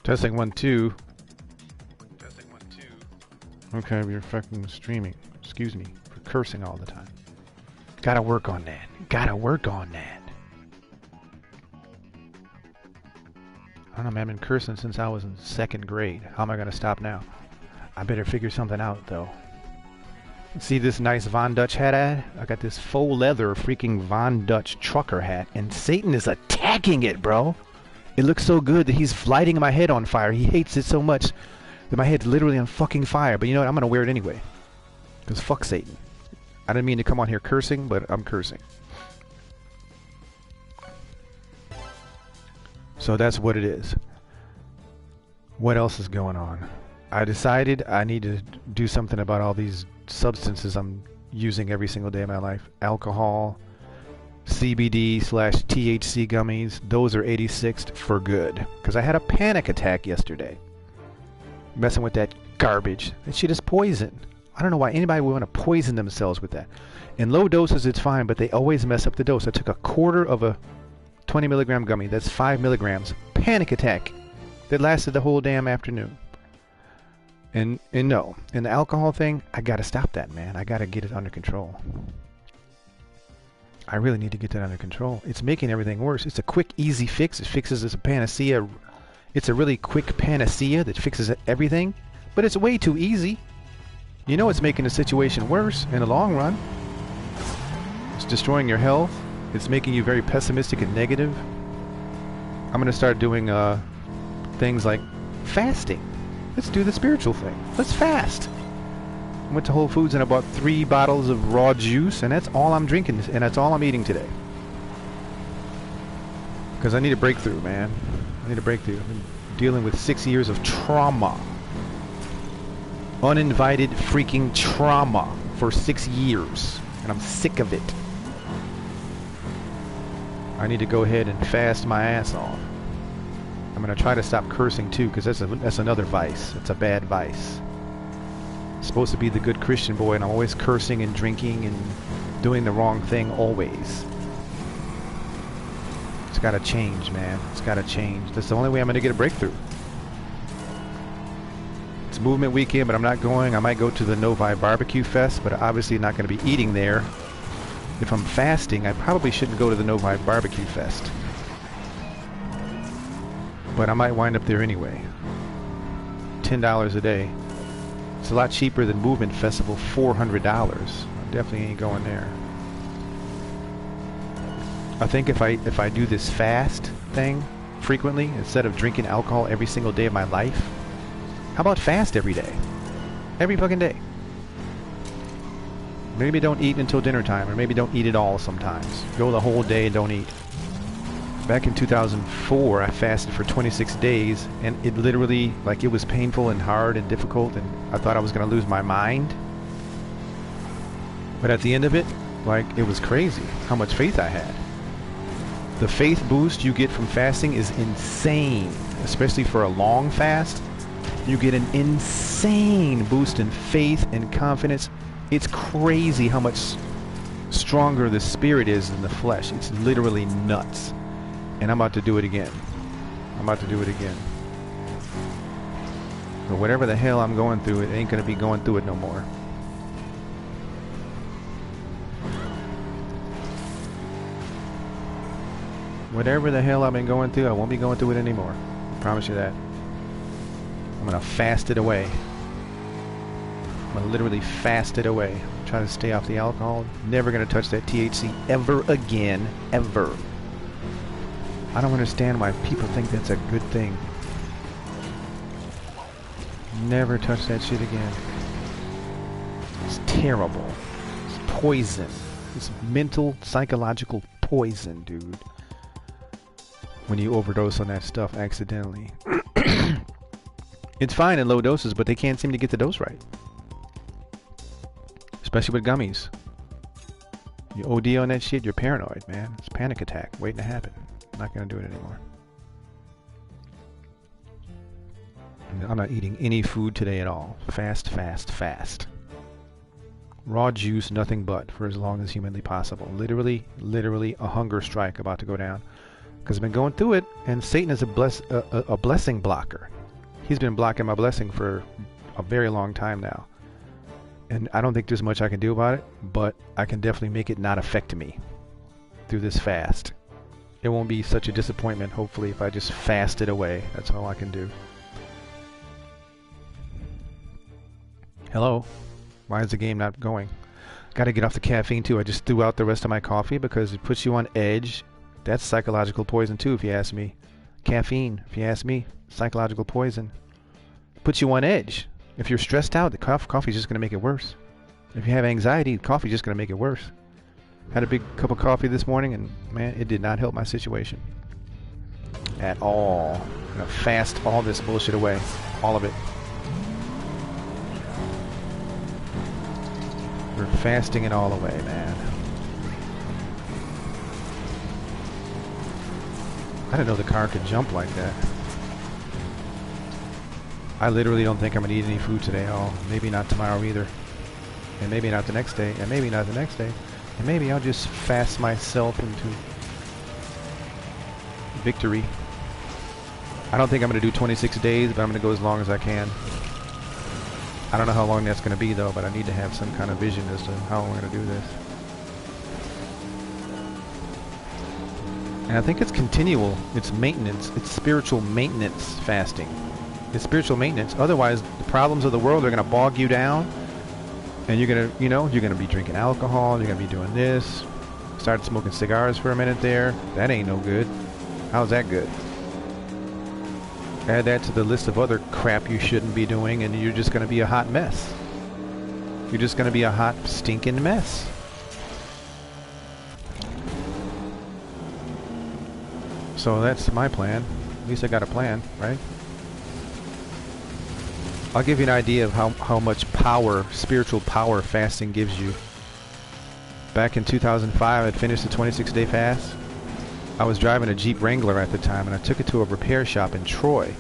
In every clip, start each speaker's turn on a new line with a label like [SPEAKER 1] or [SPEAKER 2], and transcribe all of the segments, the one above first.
[SPEAKER 1] Testing 1 2.
[SPEAKER 2] Testing 1 2.
[SPEAKER 1] Okay, we're fucking streaming. Excuse me for cursing all the time. Gotta work on that. Gotta work on that. I don't know, man. I've been cursing since I was in 2nd grade. How am I gonna stop now? I better figure something out, though. See this nice Von Dutch hat I had? I got this faux leather freaking Von Dutch trucker hat, and Satan is attacking it, bro. It looks so good that he's lighting my head on fire. He hates it so much that my head's literally on fucking fire. But you know what? I'm gonna wear it anyway. Because fuck Satan. I didn't mean to come on here cursing, but I'm cursing. So that's what it is. What else is going on? I decided I need to do something about all these substances I'm using every single day of my life. Alcohol, CBD/THC gummies. Those are 86th for good. Because I had a panic attack yesterday. Messing with that garbage. That shit is poison. I don't know why anybody would want to poison themselves with that. In low doses it's fine, but they always mess up the dose. I took a quarter of a 20 milligram gummy. That's 5 milligrams. Panic attack. That lasted the whole damn afternoon. And no, in the alcohol thing, I gotta stop that, man. I gotta get it under control. I really need to get that under control. It's making everything worse. It's a quick, easy fix. It fixes as a panacea. It's a really quick panacea that fixes everything, but it's way too easy. You know it's making the situation worse in the long run. It's destroying your health. It's making you very pessimistic and negative. I'm gonna start doing things like fasting. Let's do the spiritual thing. Let's fast. I went to Whole Foods and I bought 3 bottles of raw juice, and that's all I'm drinking, and that's all I'm eating today. Because I need a breakthrough, man. I need a breakthrough. I've been dealing with 6 years of trauma. Uninvited freaking trauma for 6 years. And I'm sick of it. I need to go ahead and fast my ass off. I'm going to try to stop cursing too, because that's another vice. It's a bad vice. I'm supposed to be the good Christian boy, and I'm always cursing and drinking and doing the wrong thing always. It's got to change, man. It's got to change. That's the only way I'm going to get a breakthrough. It's movement weekend, but I'm not going. I might go to the Novi Barbecue Fest, but obviously not going to be eating there. If I'm fasting, I probably shouldn't go to the Novi Barbecue Fest. But I might wind up there anyway. $10 a day. It's a lot cheaper than Movement Festival, $400. I definitely ain't going there. I think if I do this fast thing frequently, instead of drinking alcohol every single day of my life, how about fast every day? Every fucking day. Maybe don't eat until dinner time, or maybe don't eat at all sometimes. Go the whole day and don't eat. Back in 2004, I fasted for 26 days, and it literally, like, it was painful and hard and difficult, and I thought I was going to lose my mind. But at the end of it, like, it was crazy how much faith I had. The faith boost you get from fasting is insane, especially for a long fast. You get an insane boost in faith and confidence. It's crazy how much stronger the spirit is than the flesh. It's literally nuts. And I'm about to do it again. I'm about to do it again. But whatever the hell I'm going through, it ain't going to be going through it no more. Whatever the hell I've been going through, I won't be going through it anymore. I promise you that. I'm going to fast it away. I'm going to literally fast it away. Try to stay off the alcohol. Never going to touch that THC ever again. Ever. I don't understand why people think that's a good thing. Never touch that shit again. It's terrible. It's poison. It's mental, psychological poison, dude. When you overdose on that stuff accidentally. It's fine in low doses, but they can't seem to get the dose right. Especially with gummies. You OD on that shit, you're paranoid, man. It's a panic attack waiting to happen. I'm not going to do it anymore. I'm not eating any food today at all. Fast, fast, fast. Raw juice, nothing but, for as long as humanly possible. Literally a hunger strike about to go down. because I've been going through it, and Satan is a blessing blocker. He's been blocking my blessing for a very long time now. And I don't think there's much I can do about it, but I can definitely make it not affect me through this fast. It won't be such a disappointment, hopefully, if I just fast it away. That's all I can do. Hello? Why is the game not going? Got to get off the caffeine too. I just threw out the rest of my coffee because it puts you on edge. That's psychological poison too, if you ask me. Caffeine, if you ask me, psychological poison. Puts you on edge. If you're stressed out, the coffee is just going to make it worse. If you have anxiety, coffee is just going to make it worse. Had a big cup of coffee this morning, and man, it did not help my situation at all. I'm going to fast all this bullshit away. All of it. We're fasting it all away, man. I didn't know the car could jump like that. I literally don't think I'm going to eat any food today at all. Maybe not tomorrow either. And maybe not the next day. And maybe not the next day. And maybe I'll just fast myself into victory. I don't think I'm going to do 26 days, but I'm going to go as long as I can. I don't know how long that's going to be though, but I need to have some kind of vision as to how I'm going to do this. And I think it's continual. It's maintenance. It's spiritual maintenance fasting. It's spiritual maintenance. Otherwise, the problems of the world are going to bog you down. And you're going to, you're going to be drinking alcohol. You're going to be doing this. Started smoking cigars for a minute there. That ain't no good. How's that good? Add that to the list of other crap you shouldn't be doing, and you're just going to be a hot mess. You're just going to be a hot, stinking mess. So that's my plan. At least I got a plan, right? I'll give you an idea of how much power, spiritual power, fasting gives you. Back in 2005, I'd finished the 26-day fast. I was driving a Jeep Wrangler at the time, and I took it to a repair shop in Troy.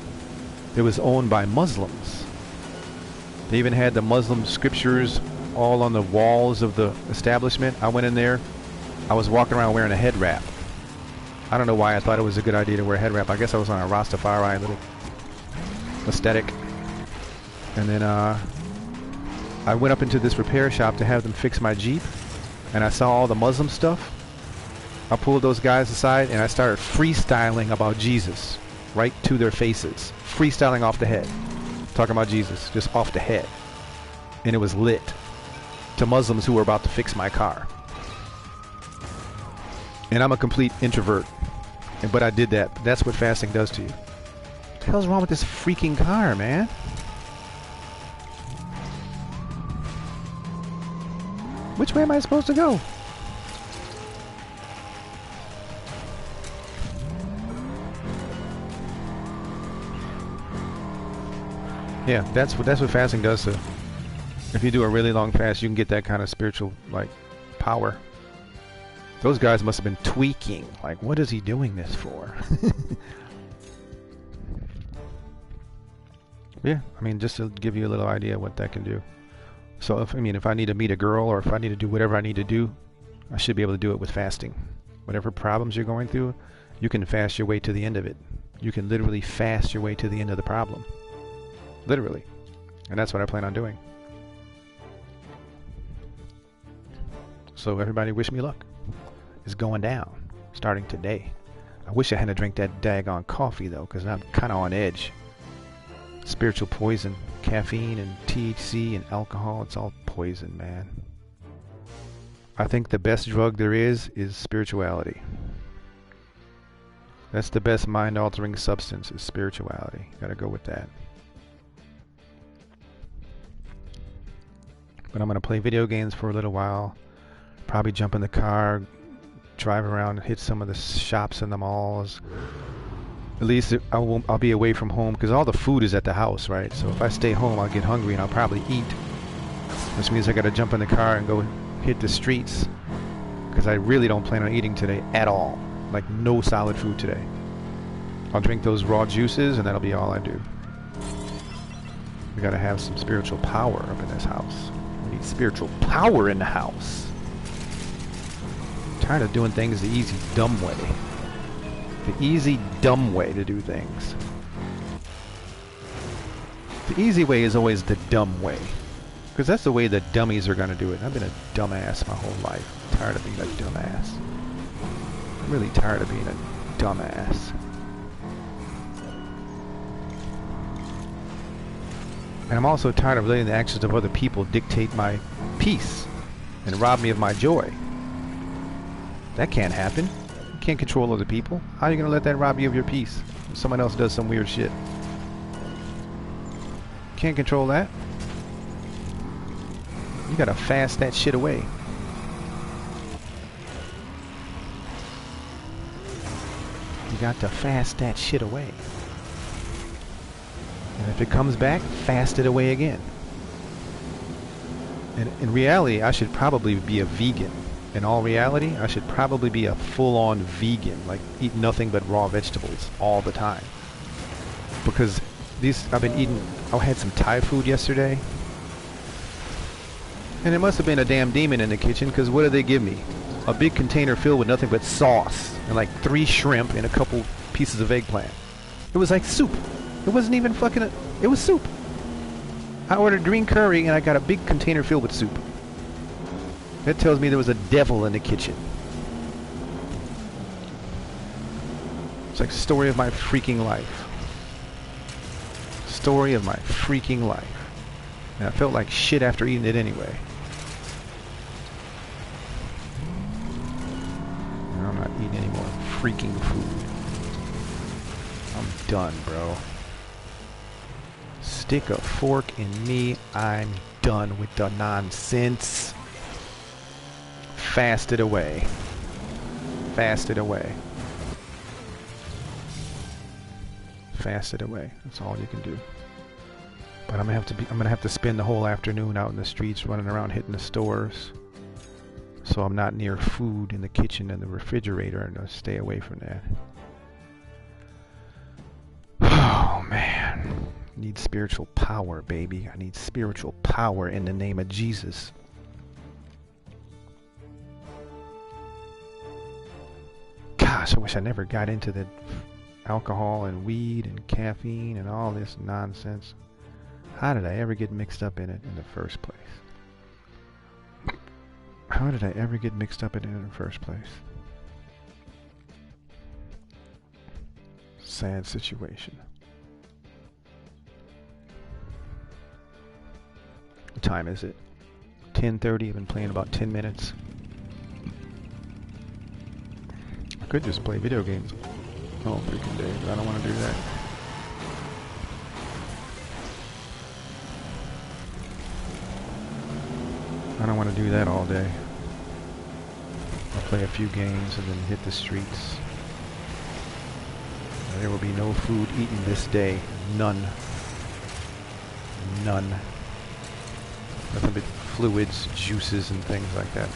[SPEAKER 1] It was owned by Muslims. They even had the Muslim scriptures all on the walls of the establishment. I went in there. I was walking around wearing a head wrap. I don't know why I thought it was a good idea to wear a head wrap. I guess I was on a Rastafari little aesthetic. And then I went up into this repair shop to have them fix my Jeep, and I saw all the Muslim stuff. I pulled those guys aside and I started freestyling about Jesus right to their faces. Freestyling off the head. Talking about Jesus, just off the head. And it was lit to Muslims who were about to fix my car. And I'm a complete introvert, but I did that. That's what fasting does to you. What the hell's wrong with this freaking car, man? Which way am I supposed to go? Yeah, that's what fasting does to. If you do a really long fast, you can get that kind of spiritual power. Those guys must have been tweaking. Like, what is he doing this for? Yeah, I mean, just to give you a little idea what that can do. So, if I need to meet a girl, or if I need to do whatever I need to do, I should be able to do it with fasting. Whatever problems you're going through, you can fast your way to the end of it. You can literally fast your way to the end of the problem. Literally. And that's what I plan on doing. So everybody wish me luck. It's going down, starting today. I wish I hadn't drank that daggone coffee though, because I'm kind of on edge. Spiritual poison, caffeine and THC and alcohol, it's all poison, man. I think the best drug there is spirituality. That's the best mind-altering substance, is spirituality. Gotta go with that. But I'm gonna play video games for a little while. Probably jump in the car, drive around, hit some of the shops in the malls. At least I'll be away from home, because all the food is at the house, right? So if I stay home, I'll get hungry and I'll probably eat. Which means I gotta jump in the car and go hit the streets, because I really don't plan on eating today at all. Like, no solid food today. I'll drink those raw juices and that'll be all I do. We gotta have some spiritual power up in this house. We need spiritual power in the house. I'm tired of doing things the easy, dumb way. The easy, dumb way to do things. The easy way is always the dumb way. Because that's the way the dummies are going to do it. I've been a dumbass my whole life. I'm tired of being a dumbass. I'm really tired of being a dumbass. And I'm also tired of letting the actions of other people dictate my peace and rob me of my joy. That can't happen. You can't control other people. How are you going to let that rob you of your peace if someone else does some weird shit? Can't control that. You gotta fast that shit away. You got to fast that shit away. And if it comes back, fast it away again. And in reality, I should probably be a vegan. In all reality, I should probably be a full-on vegan, like eat nothing but raw vegetables all the time. Because I've been eating, I had some Thai food yesterday. And it must have been a damn demon in the kitchen, because what did they give me? A big container filled with nothing but sauce, and like 3 shrimp and a couple pieces of eggplant. It was like soup. It wasn't even fucking, it was soup. I ordered green curry and I got a big container filled with soup. That tells me there was a devil in the kitchen. It's like the story of my freaking life. Story of my freaking life. And I felt like shit after eating it anyway. And I'm not eating any more freaking food. I'm done, bro. Stick a fork in me. I'm done with the nonsense. Fast it away. Fast it away. Fast it away. That's all you can do. But I'm gonna have to spend the whole afternoon out in the streets running around hitting the stores. So I'm not near food in the kitchen and the refrigerator, and I'll stay away from that. Oh man. I need spiritual power, baby. I need spiritual power in the name of Jesus. Gosh, I wish I never got into the alcohol and weed and caffeine and all this nonsense. How did I ever get mixed up in it in the first place? How did I ever get mixed up in it in the first place? Sad situation. What time is it? 10:30. I've been playing about 10 minutes. I could just play video games all freaking day, but I don't want to do that. I don't want to do that all day. I'll play a few games and then hit the streets. There will be no food eaten this day. None. None. Nothing but fluids, juices, and things like that.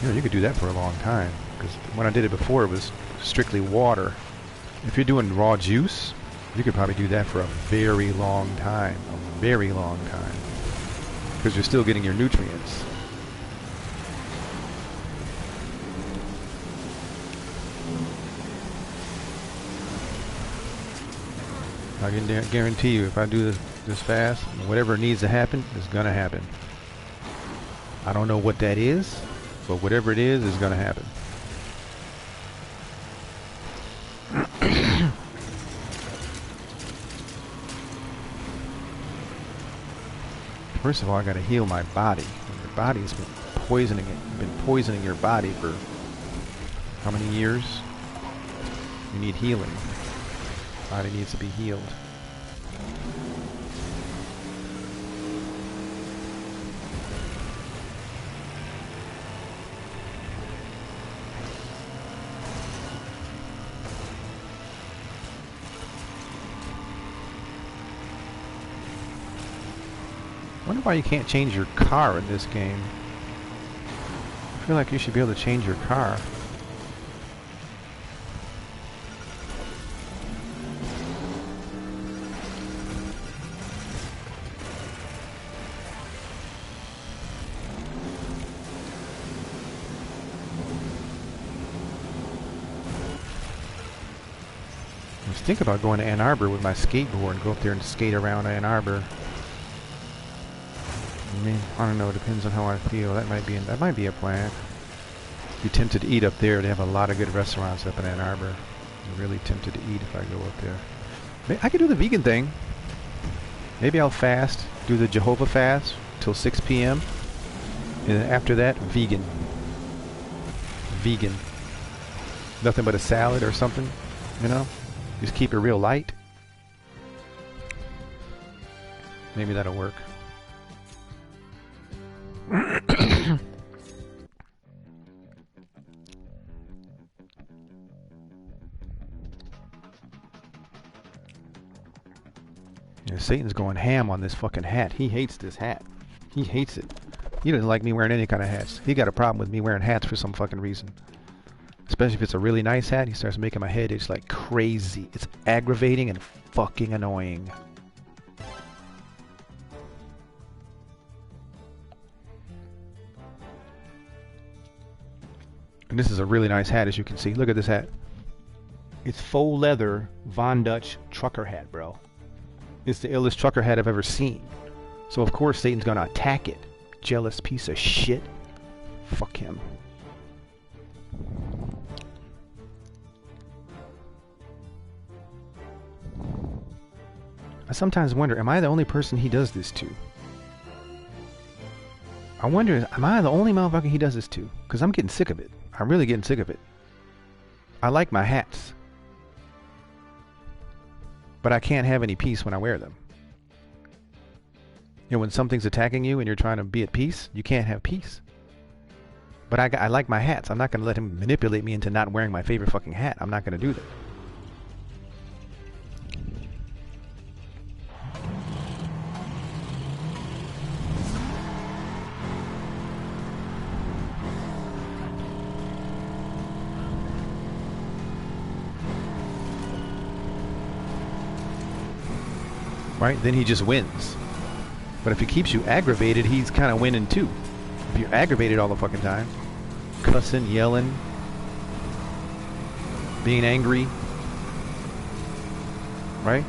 [SPEAKER 1] You know, you could do that for a long time. Because when I did it before, it was strictly water. If you're doing raw juice, you could probably do that for a very long time. A very long time. Because you're still getting your nutrients. I can guarantee you, if I do this fast, whatever needs to happen is going to happen. I don't know what that is, but whatever it is going to happen. First of all, I got to heal my body. Your body's been poisoning it. Been poisoning your body for how many years? You need healing. Body needs to be healed. I wonder why you can't change your car in this game. I feel like you should be able to change your car. I was thinking about going to Ann Arbor with my skateboard and go up there and skate around Ann Arbor. I mean, I don't know. It depends on how I feel. That might be a plan. Be tempted to eat up there. They have a lot of good restaurants up in Ann Arbor. I'm really tempted to eat if I go up there. I could do the vegan thing. Maybe I'll fast, do the Jehovah fast till 6 p.m. And then after that, vegan. Vegan. Nothing but a salad or something, you know? Just keep it real light. Maybe that'll work. Yeah, Satan's going ham on this fucking hat. He hates this hat. He hates it. He doesn't like me wearing any kind of hats. He got a problem with me wearing hats for some fucking reason. Especially if it's a really nice hat, he starts making my head itch like crazy. It's aggravating and fucking annoying. And this is a really nice hat, as you can see. Look at this hat. It's faux leather Von Dutch trucker hat, bro. It's the illest trucker hat I've ever seen. So of course Satan's gonna attack it. Jealous piece of shit. Fuck him. I sometimes wonder, am I the only person he does this to? I wonder, am I the only motherfucker he does this to? Because I'm getting sick of it. I'm really getting sick of it. I like my hats. But I can't have any peace when I wear them. You know, when something's attacking you and you're trying to be at peace, you can't have peace. But I like my hats. I'm not going to let him manipulate me into not wearing my favorite fucking hat. I'm not going to do that. Right? Then he just wins. But if he keeps you aggravated, he's kind of winning too. If you're aggravated all the fucking time, cussing, yelling, being angry, right?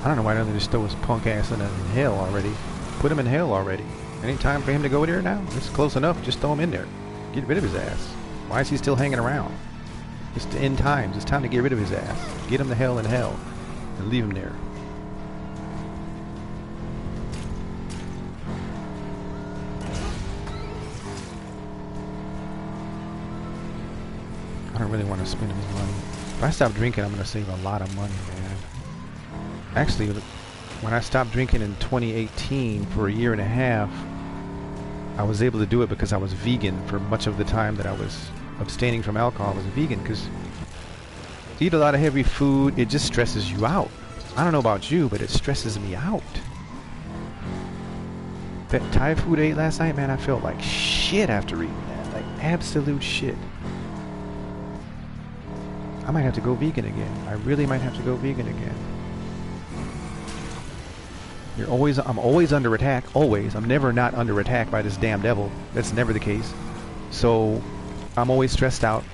[SPEAKER 1] I don't know why don't they just throw his punk ass in hell already. Put him in hell already. Ain't time for him to go there now? It's close enough. Just throw him in there. Get rid of his ass. Why is he still hanging around? It's the end times. It's time to get rid of his ass. Get him to hell in hell. And leave him there. I don't really want to spend any money. If I stop drinking, I'm going to save a lot of money, man. Actually, when I stopped drinking in 2018 for a year and a half, I was able to do it because I was vegan for much of the time that I was abstaining from alcohol. I was vegan because to eat a lot of heavy food, it just stresses you out. I don't know about you, but it stresses me out. That Thai food I ate last night, man, I felt like shit after eating that. Like absolute shit. I might have to go vegan again. I really might have to go vegan again. I'm always under attack. Always. I'm never not under attack by this damn devil. That's never the case. So I'm always stressed out.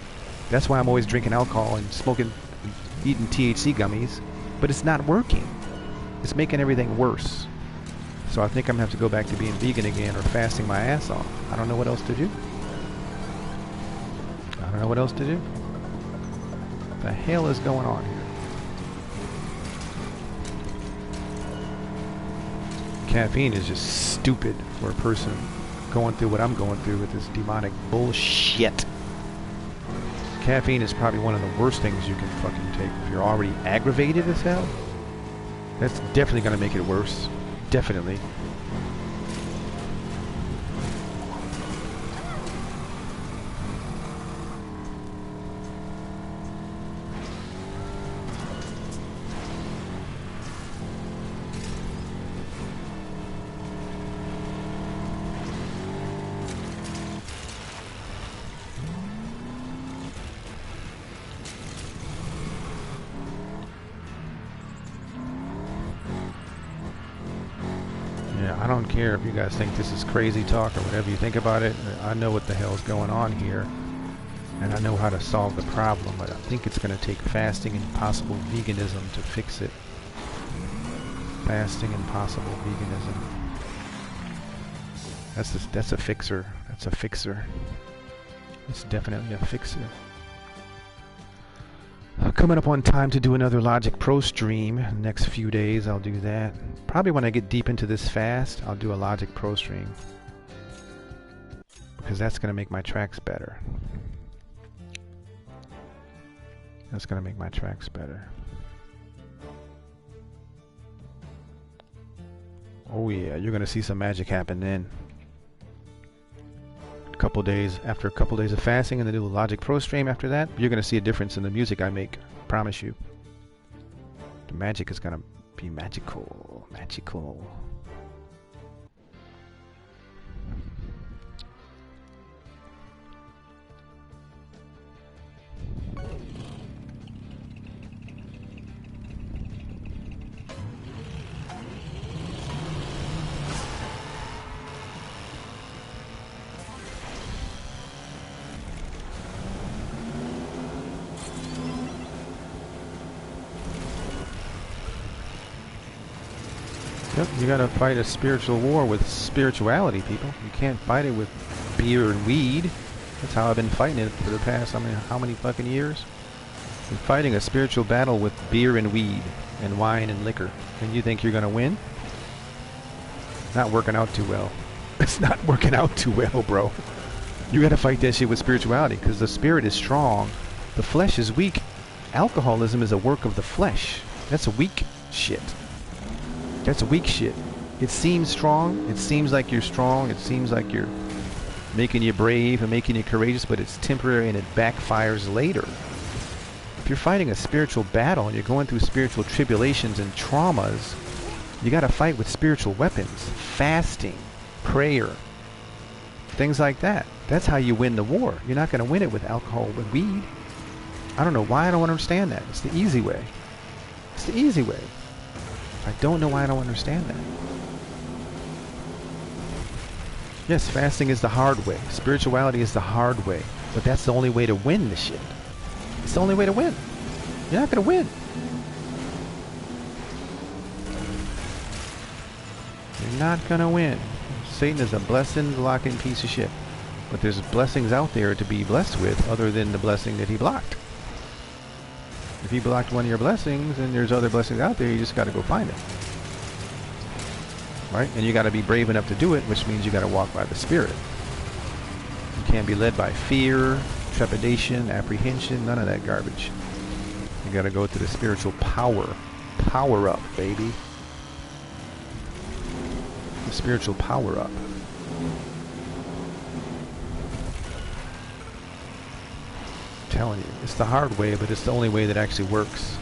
[SPEAKER 1] That's why I'm always drinking alcohol and smoking, eating THC gummies. But it's not working. It's making everything worse. So I think I'm going to have to go back to being vegan again or fasting my ass off. I don't know what else to do. I don't know what else to do. What the hell is going on here? Caffeine is just stupid for a person going through what I'm going through with this demonic bullshit. Caffeine is probably one of the worst things you can fucking take. If you're already aggravated as hell, that's definitely going to make it worse. Definitely. don't care if you guys think this is crazy talk or whatever you think about it. I know what the hell's going on here, and I know how to solve the problem, but I think it's going to take fasting and possible veganism to fix it. Fasting and possible veganism. That's a fixer. That's a fixer. It's definitely a fixer. Coming up on time to do another Logic Pro stream. Next few days I'll do that. Probably when I get deep into this fast, I'll do a Logic Pro stream. Because that's going to make my tracks better. That's going to make my tracks better. Oh yeah, you're going to see some magic happen then. Couple days after a couple days of fasting, and then do a Logic Pro stream after that, you're going to see a difference in the music I make. Promise you. The magic is going to be magical. Magical. Yep, you gotta fight a spiritual war with spirituality, people. You can't fight it with beer and weed. That's how I've been fighting it for the past how many fucking years? Been fighting a spiritual battle with beer and weed and wine and liquor. And you think you're gonna win? Not working out too well. It's not working out too well, bro. You gotta fight that shit with spirituality, because the spirit is strong, the flesh is weak. Alcoholism is a work of the flesh. That's weak shit. That's weak shit. It seems strong. It seems like you're strong. It seems like you're making you brave and making you courageous, but it's temporary and it backfires later. If you're fighting a spiritual battle and you're going through spiritual tribulations and traumas, you got to fight with spiritual weapons. Fasting, prayer, things like that. That's how you win the war. You're not going to win it with alcohol, with weed. I don't know why I don't understand that. It's the easy way. It's the easy way. I don't know why I don't understand that. Yes, fasting is the hard way. Spirituality is the hard way. But that's the only way to win this shit. It's the only way to win. You're not going to win. You're not going to win. Satan is a blessing-blocking piece of shit. But there's blessings out there to be blessed with other than the blessing that he blocked. If he blocked one of your blessings, and there's other blessings out there, you just got to go find it. Right? And you got to be brave enough to do it, which means you got to walk by the Spirit. You can't be led by fear, trepidation, apprehension, none of that garbage. You got to go to the spiritual power. Power up, baby. The spiritual power up. Telling you, it's the hard way, but it's the only way that actually works.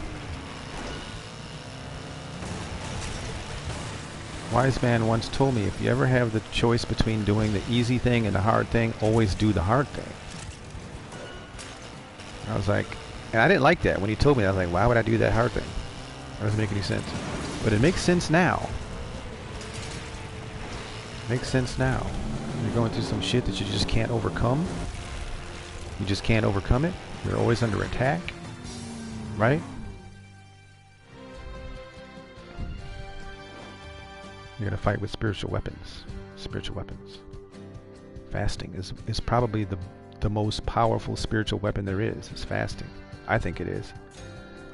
[SPEAKER 1] Wise man once told me, if you ever have the choice between doing the easy thing and the hard thing, always do the hard thing. I was like, and I didn't like that when he told me that. I was like, why would I do that hard thing? That doesn't make any sense. But it makes sense now. It makes sense now. You're going through some shit that you just can't overcome. You just can't overcome it. You're always under attack. Right? You're going to fight with spiritual weapons. Spiritual weapons. Fasting is probably the most powerful spiritual weapon there is fasting. I think it is.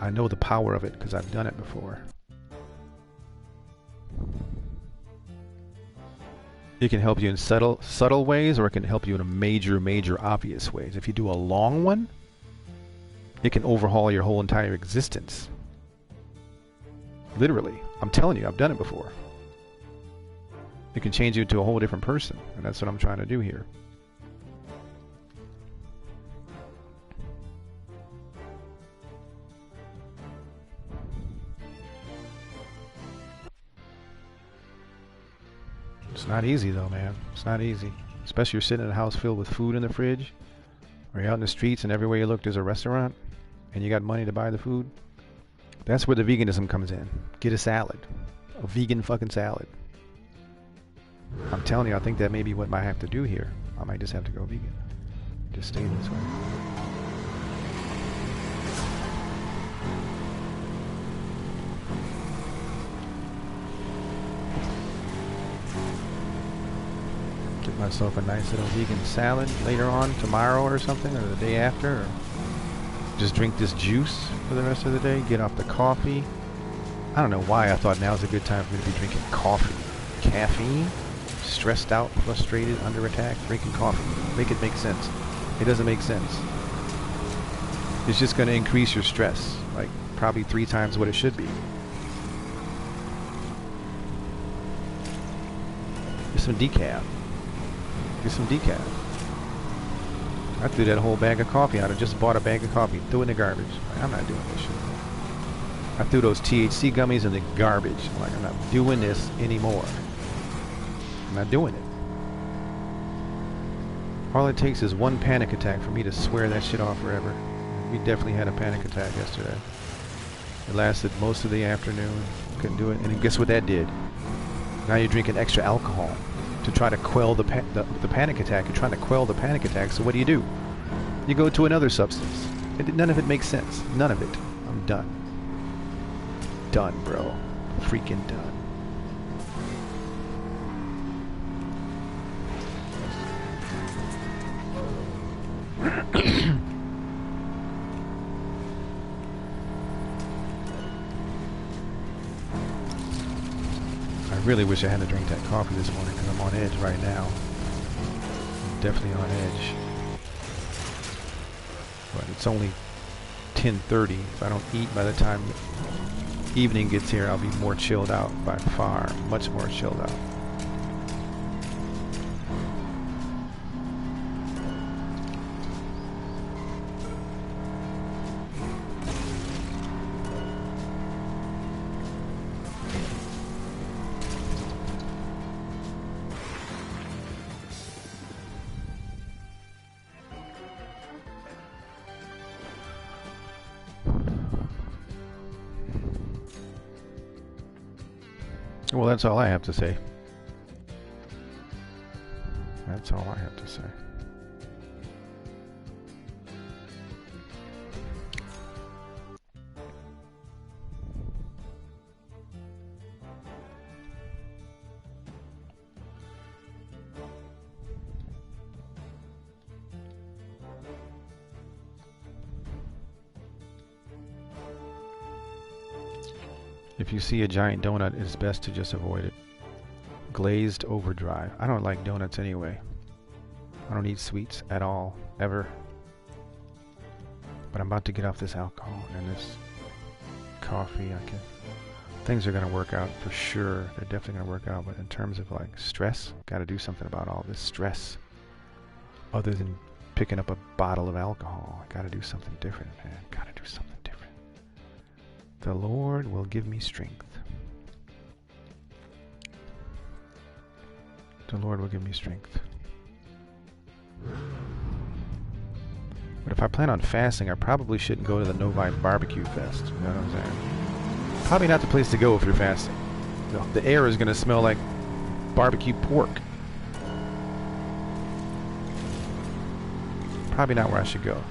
[SPEAKER 1] I know the power of it because I've done it before. It can help you in subtle ways, or it can help you in a major obvious ways. If you do a long one, it can overhaul your whole entire existence. Literally. I'm telling you, I've done it before. It can change you into a whole different person, and that's what I'm trying to do here. It's not easy though, man. It's not easy. Especially you're sitting in a house filled with food in the fridge, or you're out in the streets and everywhere you look there's a restaurant, and you got money to buy the food. That's where the veganism comes in. Get a salad. A vegan fucking salad. I'm telling you, I think that may be what I have to do here. I might just have to go vegan. Just stay this way. Get myself a nice little vegan salad later on, tomorrow or something, or the day after. Or just drink this juice for the rest of the day. Get off the coffee. I don't know why I thought now's a good time for me to be drinking coffee. Caffeine? Stressed out, frustrated, under attack, drinking coffee. Make it make sense. It doesn't make sense. It's just going to increase your stress, like probably 3 times what it should be. Get some decaf. Get some decaf. I threw that whole bag of coffee out. I just bought a bag of coffee. Threw it in the garbage. Like, I'm not doing this shit. I threw those THC gummies in the garbage. I'm like, I'm not doing this anymore. I'm not doing it. All it takes is one panic attack for me to swear that shit off forever. We definitely had a panic attack yesterday. It lasted most of the afternoon. Couldn't do it. And guess what that did? Now you're drinking extra alcohol to try to quell the panic attack. You're trying to quell the panic attack. So what do? You go to another substance. None of it makes sense. None of it. I'm done. Done, bro. Freaking done. I really wish I hadn't drank that coffee this morning because I'm on edge right now. I'm definitely on edge. But it's only 10:30. If I don't eat by the time evening gets here, I'll be more chilled out by far. Much more chilled out. Well, that's all I have to say. That's all I have to say. If you see a giant donut, it's best to just avoid it. Glazed overdrive. I don't like donuts anyway. I don't eat sweets at all, ever. But I'm about to get off this alcohol and this coffee. Things are going to work out for sure. They're definitely going to work out. But in terms of like stress, got to do something about all this stress. Other than picking up a bottle of alcohol, I got to do something different, man. Got to do something different. The Lord will give me strength. The Lord will give me strength. But if I plan on fasting, I probably shouldn't go to the Novi Barbecue Fest. You know what I'm saying? Probably not the place to go if you're fasting. The air is going to smell like barbecue pork. Probably not where I should go.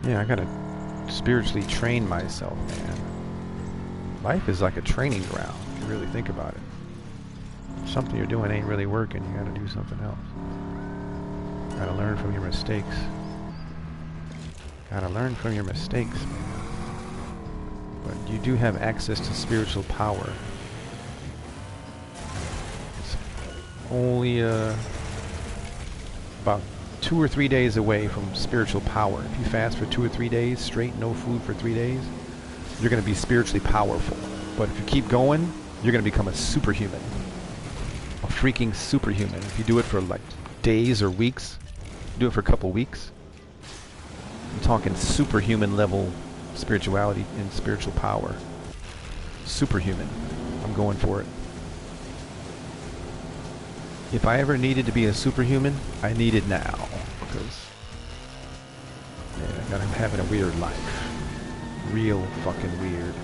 [SPEAKER 1] Yeah, I gotta spiritually train myself, man. Life is like a training ground, if you really think about it. If something you're doing ain't really working, you gotta do something else. Gotta learn from your mistakes. Gotta learn from your mistakes, man. But you do have access to spiritual power. It's only about 2 or 3 days away from spiritual power. If you fast for 2 or 3 days straight, no food for 3 days, you're going to be spiritually powerful. But if you keep going, you're going to become a superhuman. A freaking superhuman. If you do it for like days or weeks, do it for a couple weeks. I'm talking superhuman level spirituality and spiritual power. Superhuman. I'm going for it. If I ever needed to be a superhuman, I need it now. Because I'm having a weird life. Real fucking weird.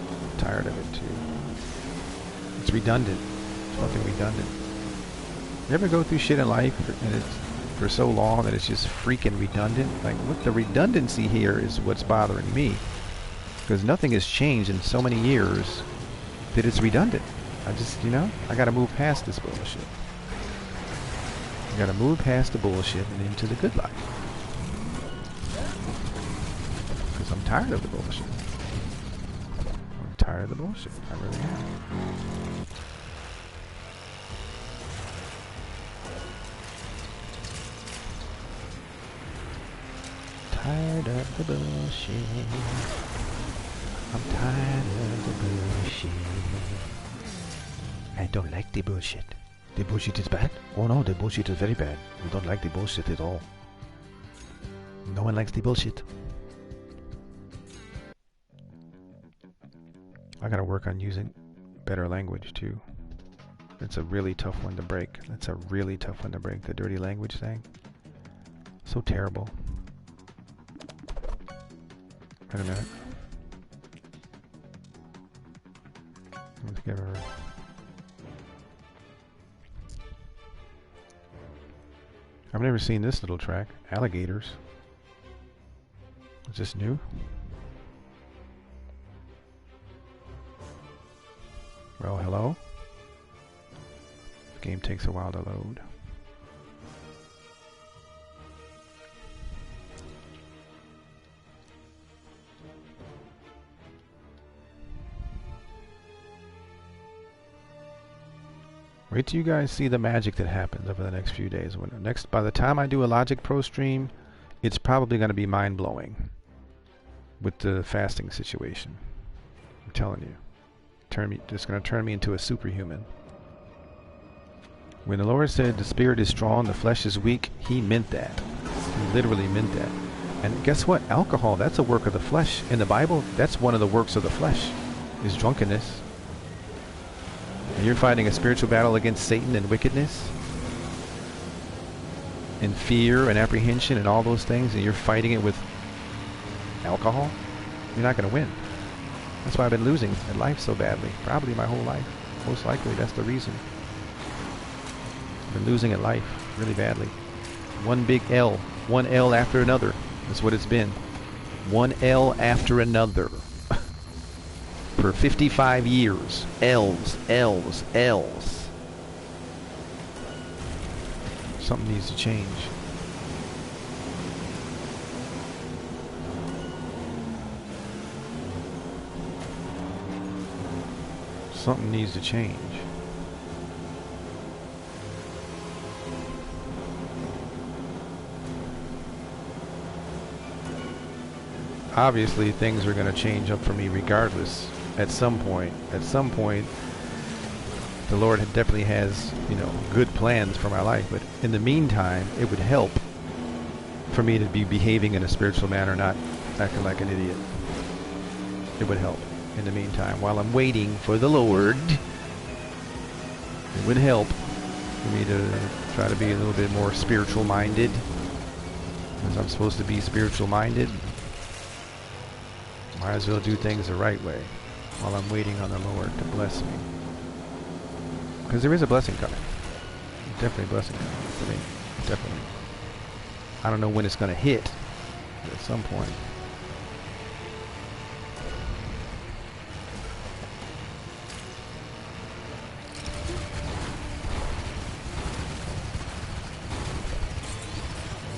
[SPEAKER 1] I'm tired of it too. It's redundant. It's fucking redundant. You ever go through shit in life and it's for so long that it's just freaking redundant? Like, what the redundancy here is what's bothering me. Because nothing has changed in so many years that it's redundant. I just, I gotta move past this bullshit. I gotta move past the bullshit and into the good life. Because I'm tired of the bullshit. I'm tired of the bullshit. I really am. Tired of the bullshit. I'm tired of the bullshit. I don't like the bullshit. The bullshit is bad? Oh no, the bullshit is very bad. We don't like the bullshit at all. No one likes the bullshit. I gotta work on using better language too. It's a really tough one to break. That's a really tough one to break, the dirty language thing. So terrible. Wait a minute. Let's give her... I've never seen this little track. Alligators. Is this new? Well, hello? The game takes a while to load. Wait till you guys see the magic that happens over the next few days. By the time I do a Logic Pro stream, it's probably going to be mind-blowing with the fasting situation. I'm telling you. It's going to turn me into a superhuman. When the Lord said the spirit is strong, the flesh is weak, he meant that. He literally meant that. And guess what? Alcohol, that's a work of the flesh. In the Bible, that's one of the works of the flesh, is drunkenness. And you're fighting a spiritual battle against Satan and wickedness and fear and apprehension and all those things, and you're fighting it with alcohol, you're not going to win. That's why I've been losing in life so badly. Probably my whole life. Most likely, that's the reason. I've been losing at life really badly. One big L. One L after another. That's what it's been. One L after another. For 55 years. L's, L's, L's. Something needs to change. Something needs to change. Obviously, things are going to change up for me regardless. At some point, the Lord definitely has, good plans for my life. But in the meantime, it would help for me to be behaving in a spiritual manner, not acting like an idiot. It would help in the meantime. While I'm waiting for the Lord, it would help for me to try to be a little bit more spiritual minded. Because I'm supposed to be spiritual minded. Might as well do things the right way while I'm waiting on the Lord to bless me. Because there is a blessing coming. Definitely a blessing coming for me. Definitely. I don't know when it's going to hit, but at some point.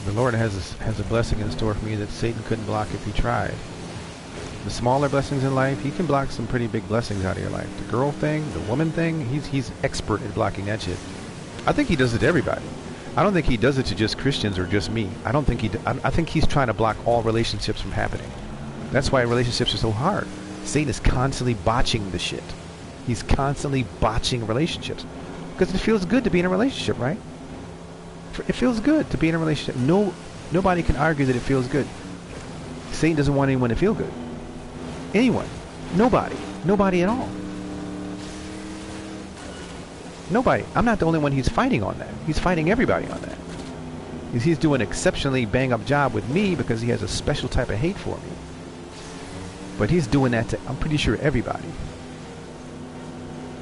[SPEAKER 1] The Lord has a blessing in store for me that Satan couldn't block if he tried. The smaller blessings in life, he can block some pretty big blessings out of your life. The girl thing, the woman thing, he's expert at blocking that shit. I think he does it to everybody. I don't think he does it to just Christians or just me. I think he's trying to block all relationships from happening. That's why relationships are so hard. Satan is constantly botching the shit. He's constantly botching relationships. Because it feels good to be in a relationship, right? It feels good to be in a relationship. Nobody can argue that it feels good. Satan doesn't want anyone to feel good. Anyone. Nobody. Nobody at all. Nobody. I'm not the only one he's fighting on that. He's fighting everybody on that. He's doing an exceptionally bang-up job with me because he has a special type of hate for me. But he's doing that to, I'm pretty sure, everybody.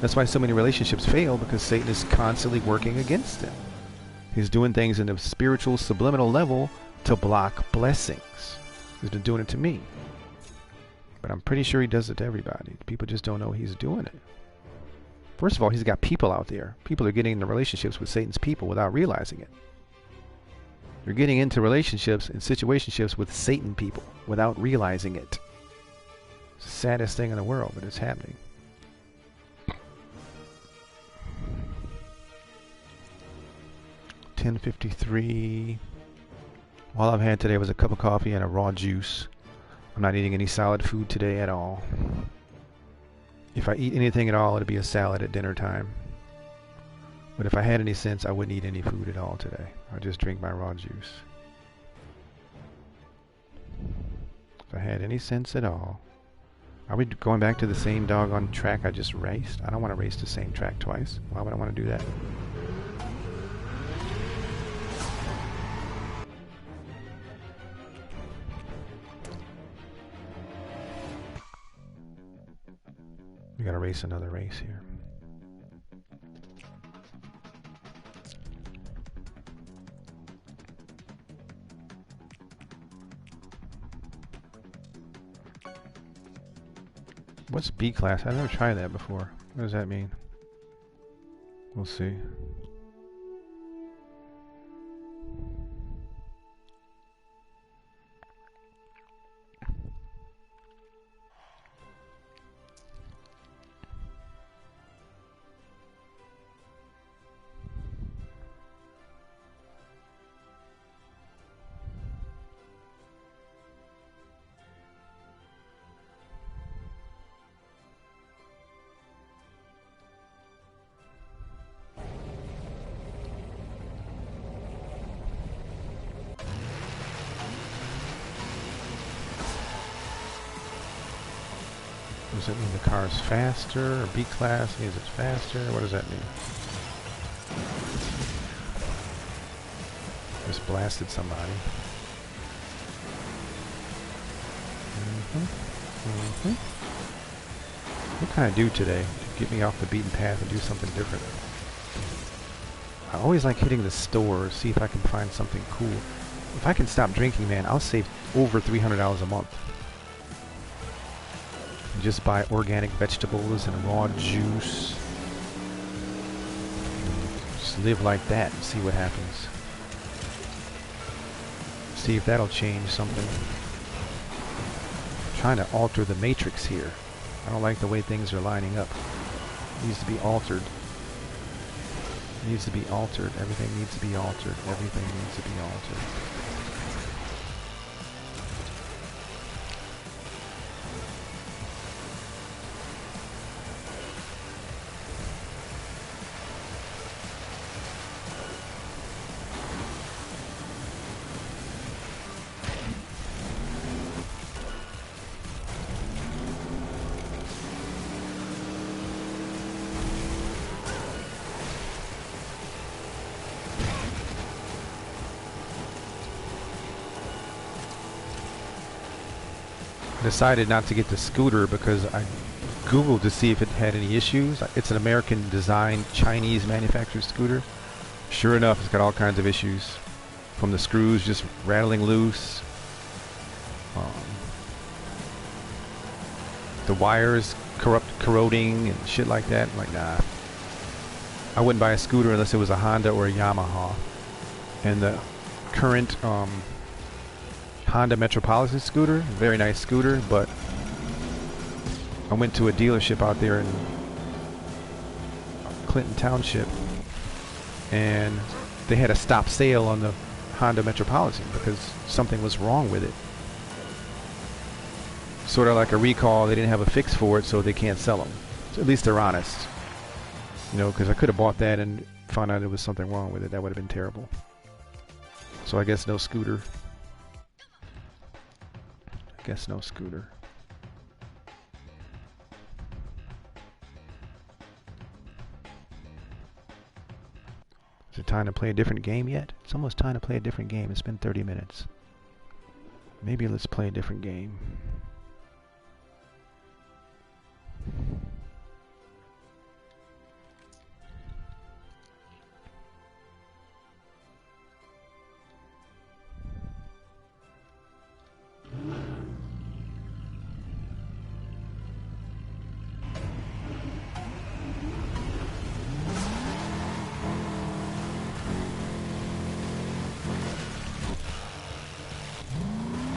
[SPEAKER 1] That's why so many relationships fail, because Satan is constantly working against them. He's doing things in a spiritual, subliminal level to block blessings. He's been doing it to me. But I'm pretty sure he does it to everybody. People just don't know he's doing it. First of all, he's got people out there. People are getting into relationships with Satan's people without realizing it. You're getting into relationships and situationships with Satan people without realizing it. It's the saddest thing in the world, but it's happening. $10.53. All I've had today was a cup of coffee and a raw juice. I'm not eating any solid food today at all. If I eat anything at all, it'll be a salad at dinner time. But if I had any sense, I wouldn't eat any food at all today. I'd just drink my raw juice. If I had any sense at all. Are we going back to the same doggone track I just raced? I don't want to race the same track twice. Why would I want to do that? We gotta race another race here. What's B class? I've never tried that before. What does that mean? We'll see. Does that mean the car is faster, or B class means it's faster? What does that mean? Just blasted somebody. What can I do today to get me off the beaten path and do something different? I always like hitting the store, see if I can find something cool. If I can stop drinking, man, I'll save over $300 a month. Just buy organic vegetables and raw juice. Just live like that and see what happens. See if that'll change something. I'm trying to alter the matrix here. I don't like the way things are lining up. It needs to be altered. It needs to be altered. Everything needs to be altered. Everything needs to be altered. Decided not to get the scooter because I googled to see if it had any issues. It's an American designed Chinese manufactured scooter. Sure enough, it's got all kinds of issues, from the screws just rattling loose, the wires corroding and shit like that. I'm like, nah, I wouldn't buy a scooter unless it was a Honda or a Yamaha. And the current Honda Metropolitan scooter, very nice scooter, but I went to a dealership out there in Clinton Township and they had a stop sale on the Honda Metropolitan because something was wrong with it. sort of like a recall. They didn't have a fix for it, so they can't sell them. So at least they're honest. You know, because I could have bought that and found out there was something wrong with it. That would have been terrible. So I guess no scooter. I guess no scooter. Is it time to play a different game yet? It's almost time to play a different game. It's been 30 minutes. Maybe let's play a different game.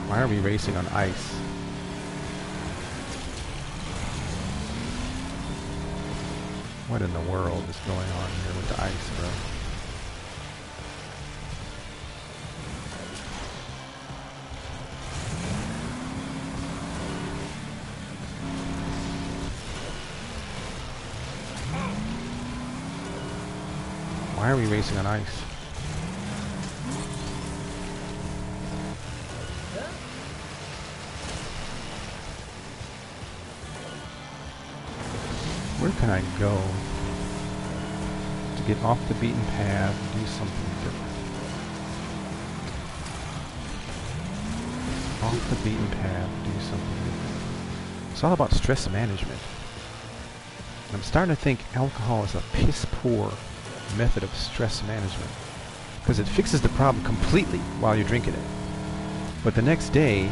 [SPEAKER 1] Why are we racing on ice? What in the world is going on here with the ice, bro? Why are we racing on ice? Where can I go to get off the beaten path and do something different? Off the beaten path, do something different. It's all about stress management. And I'm starting to think alcohol is a piss poor method of stress management, because it fixes the problem completely while you're drinking it. But the next day,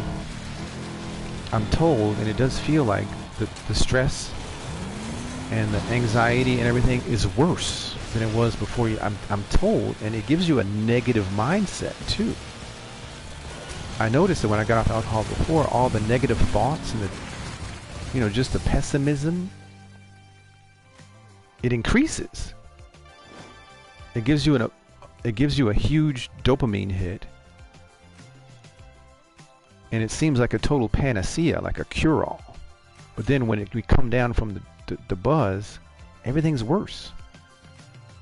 [SPEAKER 1] I'm told, and it does feel like the stress and the anxiety and everything is worse than it was before you. I'm told, and it gives you a negative mindset too. I noticed that when I got off alcohol before, all the negative thoughts and the, you know, just the pessimism, it increases. It gives you a huge dopamine hit, and it seems like a total panacea, like a cure-all. But then when we come down from the buzz, everything's worse.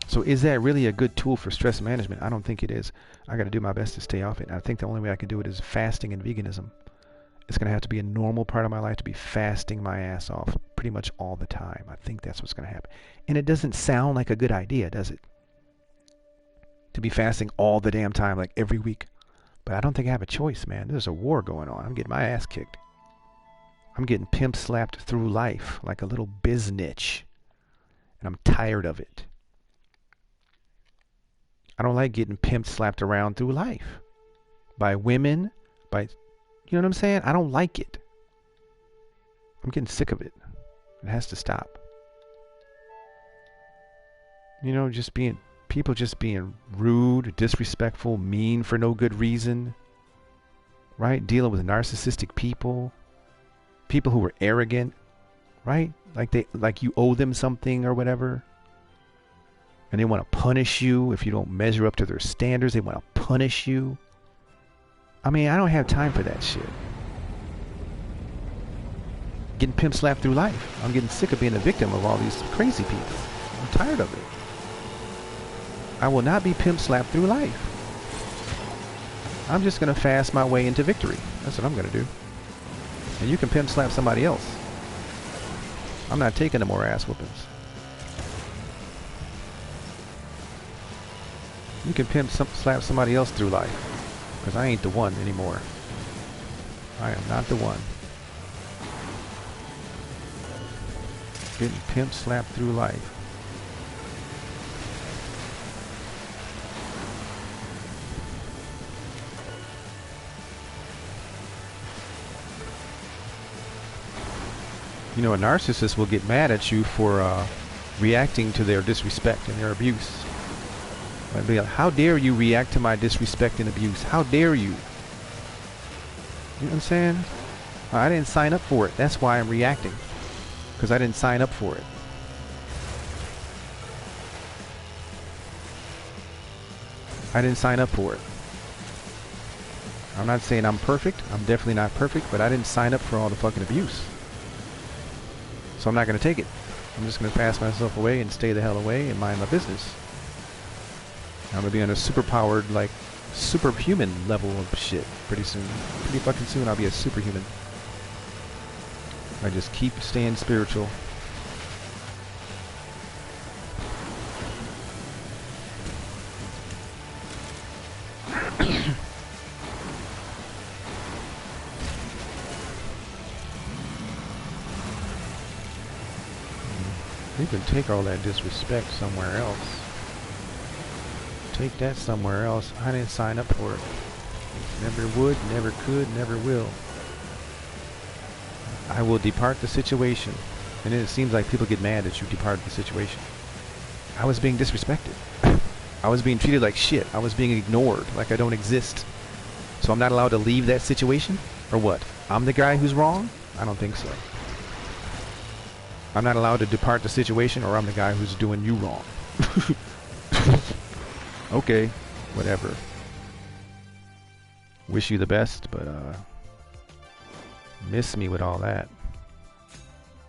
[SPEAKER 1] So is that really a good tool for stress management? I don't think it is. I got to do my best to stay off it. And I think the only way I can do it is fasting and veganism. It's going to have to be a normal part of my life to be fasting my ass off pretty much all the time. I think that's what's going to happen. And it doesn't sound like a good idea, does it? To be fasting all the damn time, like every week. But I don't think I have a choice, man. There's a war going on. I'm getting my ass kicked. I'm getting pimp slapped through life like a little biznitch. And I'm tired of it. I don't like getting pimp slapped around through life. By women, by, you know what I'm saying? I don't like it. I'm getting sick of it. It has to stop. You know, people just being rude, disrespectful, mean for no good reason. Right? Dealing with narcissistic people. People who were arrogant, right? Like you owe them something or whatever. And they want to punish you if you don't measure up to their standards. They want to punish you. I mean, I don't have time for that shit. Getting pimp slapped through life. I'm getting sick of being a victim of all these crazy people. I'm tired of it. I will not be pimp slapped through life. I'm just going to fast my way into victory. That's what I'm going to do. And you can pimp slap somebody else. I'm not taking no more ass whoopings. You can slap somebody else through life. Because I ain't the one anymore. I am not the one. Getting pimp slapped through life. You know, a narcissist will get mad at you for reacting to their disrespect and their abuse. I'd be like, how dare you react to my disrespect and abuse? How dare you? You know what I'm saying? I didn't sign up for it. That's why I'm reacting. Because I didn't sign up for it. I didn't sign up for it. I'm not saying I'm perfect. I'm definitely not perfect, but I didn't sign up for all the fucking abuse. So I'm not going to take it. I'm just going to pass myself away and stay the hell away and mind my business. I'm going to be on a superpowered, like, superhuman level of shit pretty soon. Pretty fucking soon I'll be a superhuman. I just keep staying spiritual. You can take all that disrespect somewhere else. Take that somewhere else. I didn't sign up for it. Never would, never could, never will. I will depart the situation. And then it seems like people get mad that you departed the situation. I was being disrespected. I was being treated like shit. I was being ignored, like I don't exist. So I'm not allowed to leave that situation? Or what? I'm the guy who's wrong? I don't think so. I'm not allowed to depart the situation, or I'm the guy who's doing you wrong. Okay, whatever. Wish you the best, but miss me with all that.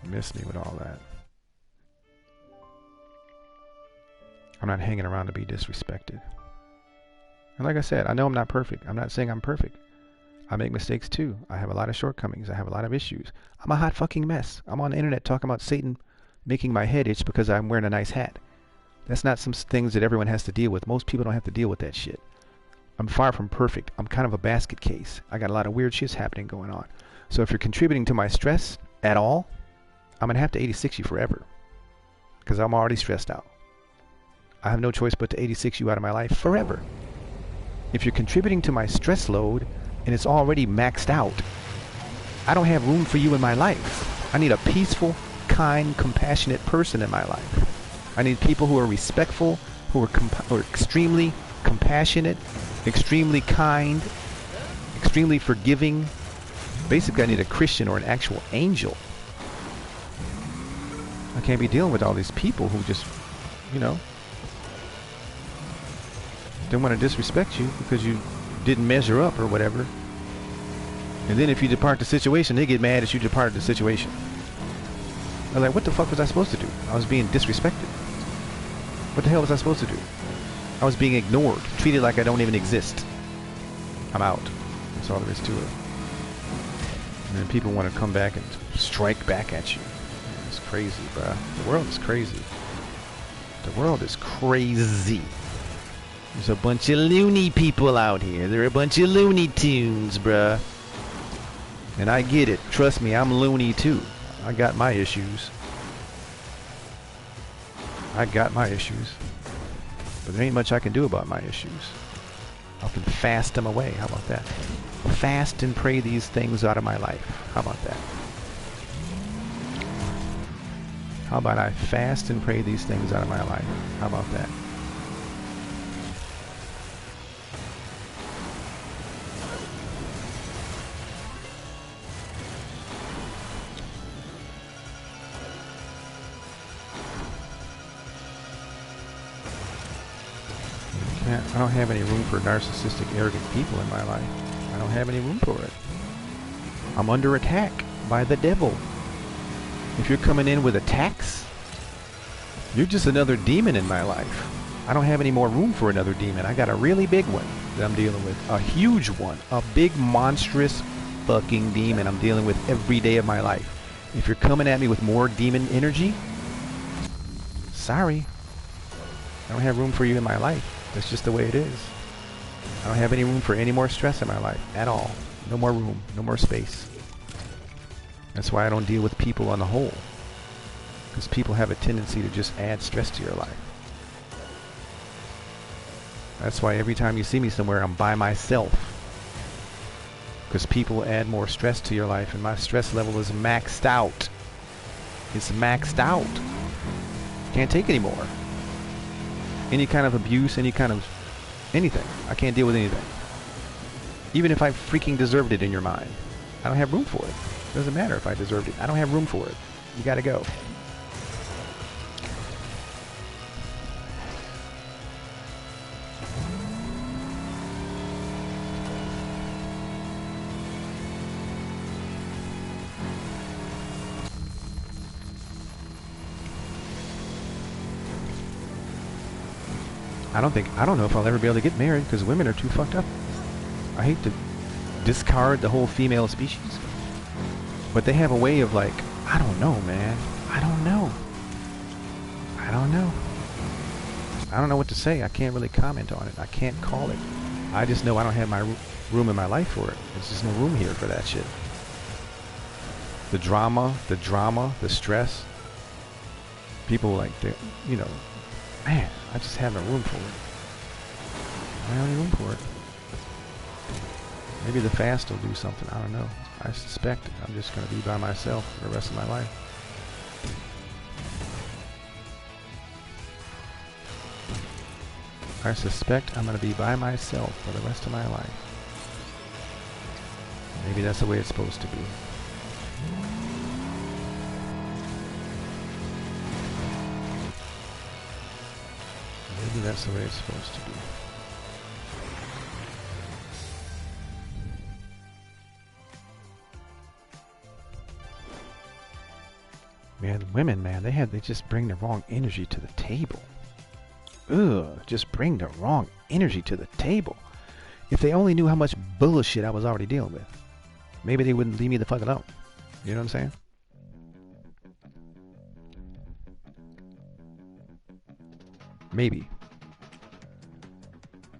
[SPEAKER 1] Miss me with all that. I'm not hanging around to be disrespected. And like I said, I know I'm not perfect. I'm not saying I'm perfect. I make mistakes too. I have a lot of shortcomings. I have a lot of issues. I'm a hot fucking mess. I'm on the internet talking about Satan making my head itch because I'm wearing a nice hat. That's not some things that everyone has to deal with. Most people don't have to deal with that shit. I'm far from perfect. I'm kind of a basket case. I got a lot of weird shits happening going on. So if you're contributing to my stress at all, I'm going to have to 86 you forever. Because I'm already stressed out. I have no choice but to 86 you out of my life forever. If you're contributing to my stress load and it's already maxed out, I don't have room for you in my life. I need a peaceful, kind, compassionate person in my life. I need people who are respectful, who are extremely compassionate, extremely kind, extremely forgiving. Basically, I need a Christian or an actual angel. I can't be dealing with all these people who just, you know, don't want to disrespect you because you didn't measure up or whatever. And then if you depart the situation, they get mad that you departed the situation. I'm like, what the fuck was I supposed to do? I was being disrespected. What the hell was I supposed to do? I was being ignored, treated like I don't even exist. I'm out. That's all there is to it. And then people want to come back and strike back at you. It's crazy, bruh. The world is crazy. The world is crazy. There's a bunch of loony people out here. They're a bunch of Looney Tunes, bruh. And I get it. Trust me, I'm loony too. I got my issues. I got my issues. But there ain't much I can do about my issues. I can fast them away. How about that? Fast and pray these things out of my life. How about that? How about I fast and pray these things out of my life? How about that? I don't have any room for narcissistic, arrogant people in my life. I don't have any room for it. I'm under attack by the devil. If you're coming in with attacks, you're just another demon in my life. I don't have any more room for another demon. I got a really big one that I'm dealing with. A huge one. A big, monstrous fucking demon I'm dealing with every day of my life. If you're coming at me with more demon energy, sorry. I don't have room for you in my life. That's just the way it is. I don't have any room for any more stress in my life at all. No more room, no more space. That's why I don't deal with people on the whole. Because people have a tendency to just add stress to your life. That's why every time you see me somewhere, I'm by myself. Because people add more stress to your life, and my stress level is maxed out. It's maxed out. Can't take any more. Any kind of abuse, any kind of anything. I can't deal with anything. Even if I freaking deserved it in your mind. I don't have room for it. Doesn't matter if I deserved it. I don't have room for it. You gotta go. I don't know if I'll ever be able to get married because women are too fucked up. I hate to discard the whole female species, but they have a way of like, I don't know, man. I don't know. I don't know. I don't know what to say. I can't really comment on it. I can't call it. I just know I don't have my room in my life for it. There's just no room here for that shit. The drama, the stress. People like, you know, man, I just have no room for it. I don't have any room for it. Maybe the fast will do something. I don't know. I suspect I'm just going to be by myself for the rest of my life. I suspect I'm going to be by myself for the rest of my life. Maybe that's the way it's supposed to be. Maybe that's the way it's supposed to be. Man, women, man, they just bring the wrong energy to the table. Ugh, just bring the wrong energy to the table. If they only knew how much bullshit I was already dealing with, maybe they wouldn't leave me the fuck alone. You know what I'm saying? Maybe.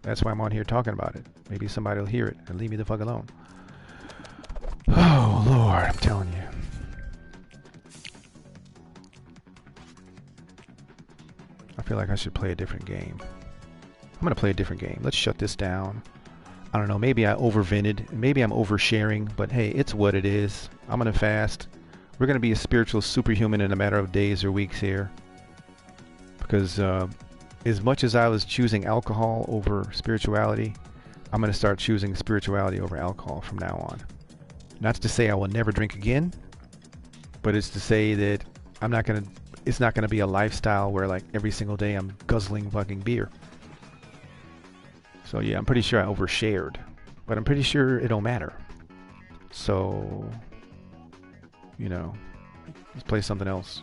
[SPEAKER 1] That's why I'm on here talking about it. Maybe somebody will hear it and leave me the fuck alone. Oh, Lord, I'm telling you. I feel like I should play a different game. I'm going to play a different game. Let's shut this down. I don't know, maybe I overvented. Maybe I'm oversharing, but hey, it's what it is. I'm going to fast. We're going to be a spiritual superhuman in a matter of days or weeks here. Because as much as I was choosing alcohol over spirituality, I'm going to start choosing spirituality over alcohol from now on. Not to say I will never drink again, but it's to say that I'm not going to, it's not going to be a lifestyle where like every single day I'm guzzling fucking beer. So yeah, I'm pretty sure I overshared, but I'm pretty sure it don't matter. So, you know, let's play something else.